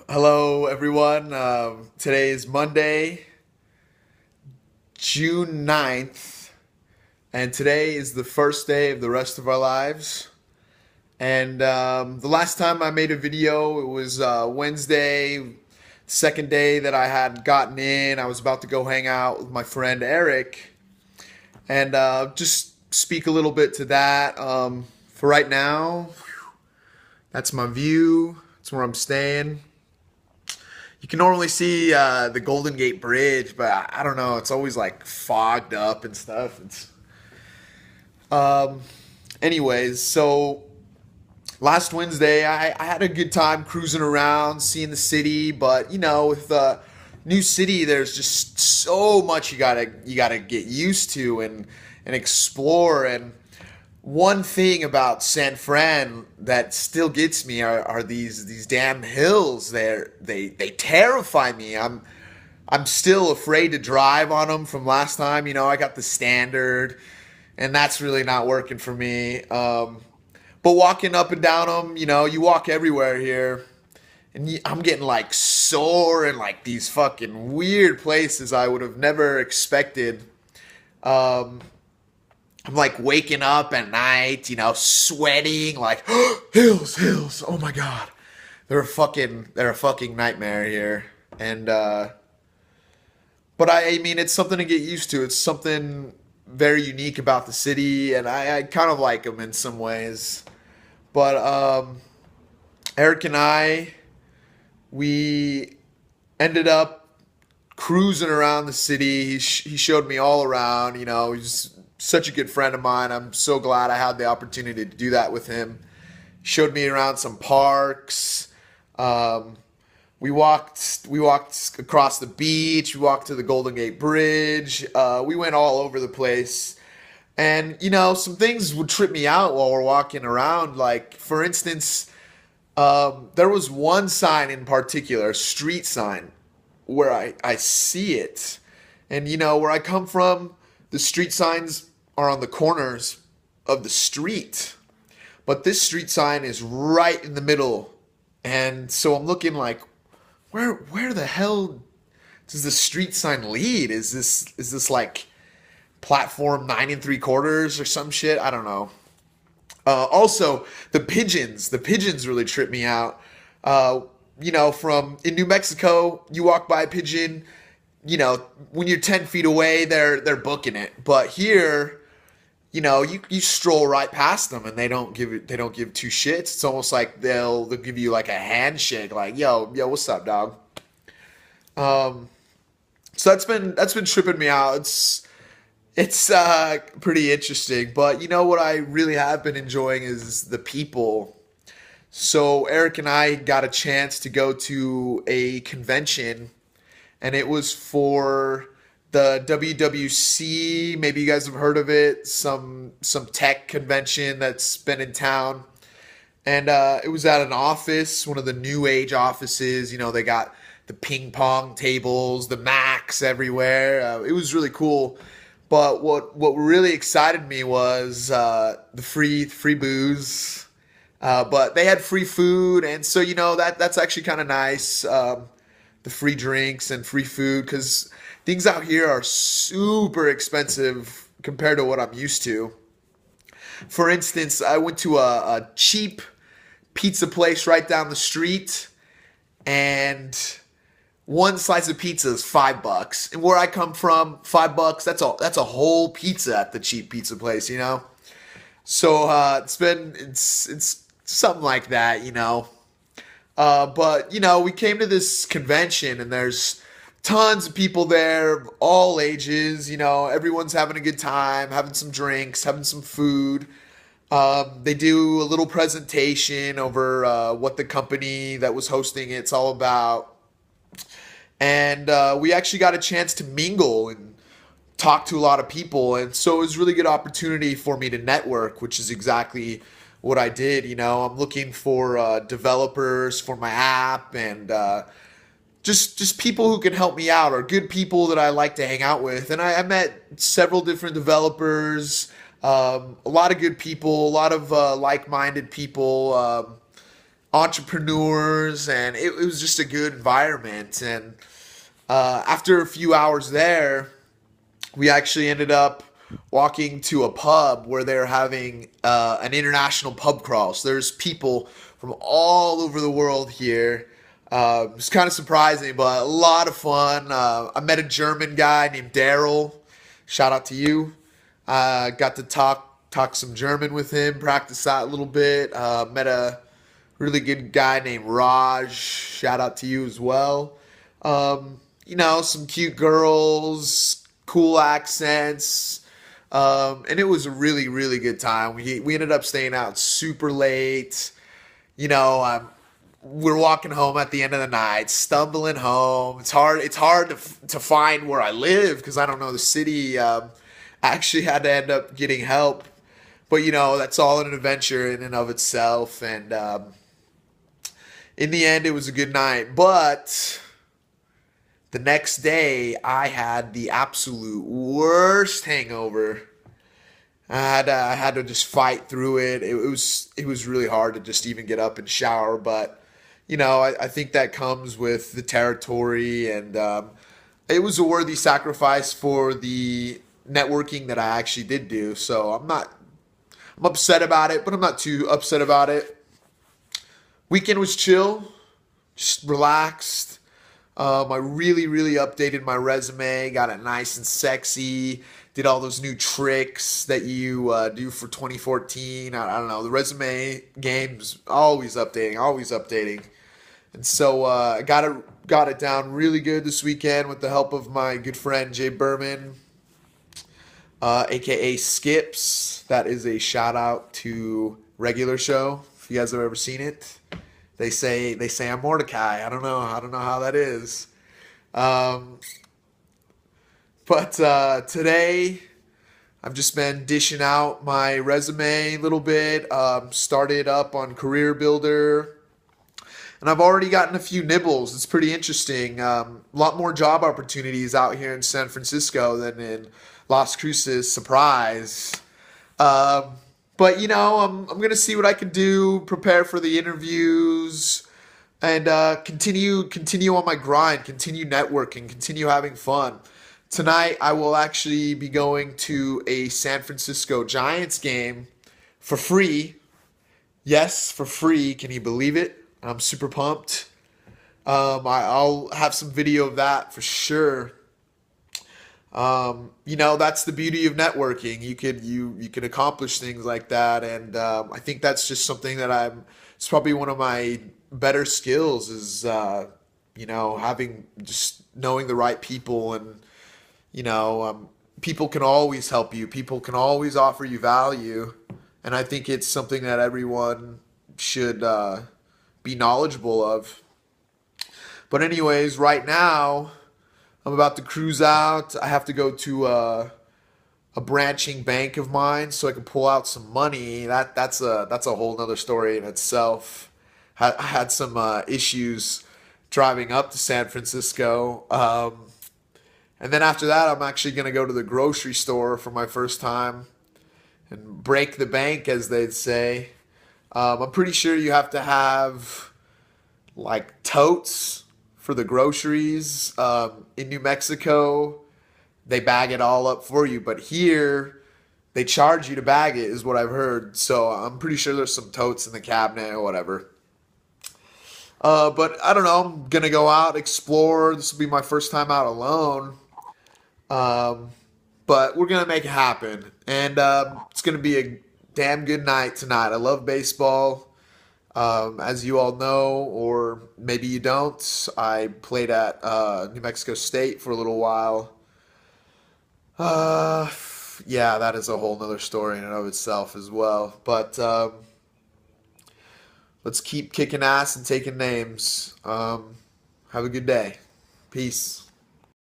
Hello, everyone. Today is Monday, June 9th, and today is the first day of the rest of our lives. And the last time I made a video, it was Wednesday, second day that I had gotten in. I was about to go hang out with my friend Eric and just speak a little bit to that. For right now, that's my view. That's where I'm staying. You can normally see the Golden Gate Bridge, but I don't know. It's always like fogged up and stuff. Um, Anyways, so last Wednesday I had a good time cruising around, seeing the city. But with new city, there's just so much you gotta get used to and explore. And one thing about San Fran that still gets me are these damn hills. They terrify me. I'm still afraid to drive on them from last time. I got the standard, and that's really not working for me. But walking up and down them, you walk everywhere here, and I'm getting like sore in like these fucking weird places I would have never expected. Um, I'm like waking up at night, sweating like hills. Oh my god, they're a fucking nightmare here. And but I mean, it's something to get used to. It's something very unique about the city, and I kind of like them in some ways. But Eric and we ended up cruising around the city. He showed me all around. He's such a good friend of mine. I'm so glad I had the opportunity to do that with him. He showed me around some parks. Um, we walked across the beach. We walked to the Golden Gate Bridge. We went all over the place. And some things would trip me out while we're walking around. Like, for instance, there was one sign in particular, a street sign, where I see it. And where I come from, the street signs are on the corners of the street. But this street sign is right in the middle. And so I'm looking like, where the hell does the street sign lead? Is this like platform 9 3/4 or some shit? I don't know. Also, the pigeons really trip me out. From in New Mexico, you walk by a pigeon, when you're 10 feet away, they're booking it. But here, you stroll right past them and they don't give two shits. It's almost like they'll give you like a handshake, like yo, what's up, dog? Um, so that's been tripping me out. It's pretty interesting. But what I really have been enjoying is the people. So Eric and I got a chance to go to a convention, and it was for the WWC. Maybe you guys have heard of it. Some tech convention that's been in town, and it was at an office, one of the new age offices. They got the ping pong tables, the Macs everywhere. It was really cool. But what really excited me was the free booze. But they had free food, and so that's actually kind of nice. The free drinks and free food, because things out here are super expensive compared to what I'm used to. For instance, I went to a cheap pizza place right down the street, and one slice of pizza is $5. And where I come from, $5, that's a whole pizza at the cheap pizza place. So it's something like that. But we came to this convention, and there's tons of people there of all ages. Everyone's having a good time, having some drinks, having some food. They do a little presentation over what the company that was hosting it's all about. And we actually got a chance to mingle and talk to a lot of people. And so it was a really good opportunity for me to network, which is exactly what I did. I'm looking for developers for my app, and just people who can help me out, or good people that I like to hang out with. And I met several different developers, a lot of good people, a lot of like-minded people. entrepreneurs, and it was just a good environment. And after a few hours there, we actually ended up walking to a pub where they're having an international pub crawl. So there's people from all over the world here. It's kind of surprising, but a lot of fun. I met a German guy named Daryl. Shout out to you. Got to talk some German with him, practice that a little bit. Met a really good guy named Raj. Shout out to you as well. Some cute girls, cool accents. And it was a really, really good time. We ended up staying out super late. We're walking home at the end of the night, stumbling home. It's hard to find where I live because I don't know the city. I actually had to end up getting help, but that's all an adventure in and of itself. And in the end, it was a good night. But the next day, I had the absolute worst hangover. I had to just fight through it. It was really hard to just even get up and shower, but I think that comes with the territory, and it was a worthy sacrifice for the networking that I actually did do. So I'm upset about it, but I'm not too upset about it. Weekend was chill, just relaxed. I really, really updated my resume, got it nice and sexy, did all those new tricks that you do for 2014. I don't know, the resume game's always updating, always updating. And so I got it down really good this weekend with the help of my good friend Jay Berman, aka Skips. That is a shout out to Regular Show. If you guys have ever seen it, they say I'm Mordecai. I don't know how that is. But today I've just been dishing out my resume a little bit. Started up on Career Builder. And I've already gotten a few nibbles. It's pretty interesting. A lot more job opportunities out here in San Francisco than in Las Cruces. Surprise. But I'm gonna see what I can do, prepare for the interviews, and continue on my grind, continue networking, continue having fun. Tonight I will actually be going to a San Francisco Giants game for free. Yes, for free. Can you believe it? I'm super pumped. I'll have some video of that for sure. That's the beauty of networking. You can accomplish things like that, and I think that's just something that it's probably one of my better skills is having just knowing the right people, and people can always help you. People can always offer you value, and I think it's something that everyone should be knowledgeable of. But anyways, right now I'm about to cruise out. I have to go to a branching bank of mine so I can pull out some money. That's a whole nother story in itself. I had some issues driving up to San Francisco, and then after that, I'm actually going to go to the grocery store for my first time and break the bank, as they'd say. I'm pretty sure you have to have like totes for the groceries. In New Mexico, they bag it all up for you, but here they charge you to bag it, is what I've heard. So I'm pretty sure there's some totes in the cabinet or whatever. But I don't know. I'm gonna go out, explore. This will be my first time out alone. But we're gonna make it happen, and it's gonna be a damn good night tonight. I love baseball. As you all know, or maybe you don't, I played at New Mexico State for a little while. Yeah, that is a whole nother story in and of itself as well. But let's keep kicking ass and taking names. Have a good day. Peace.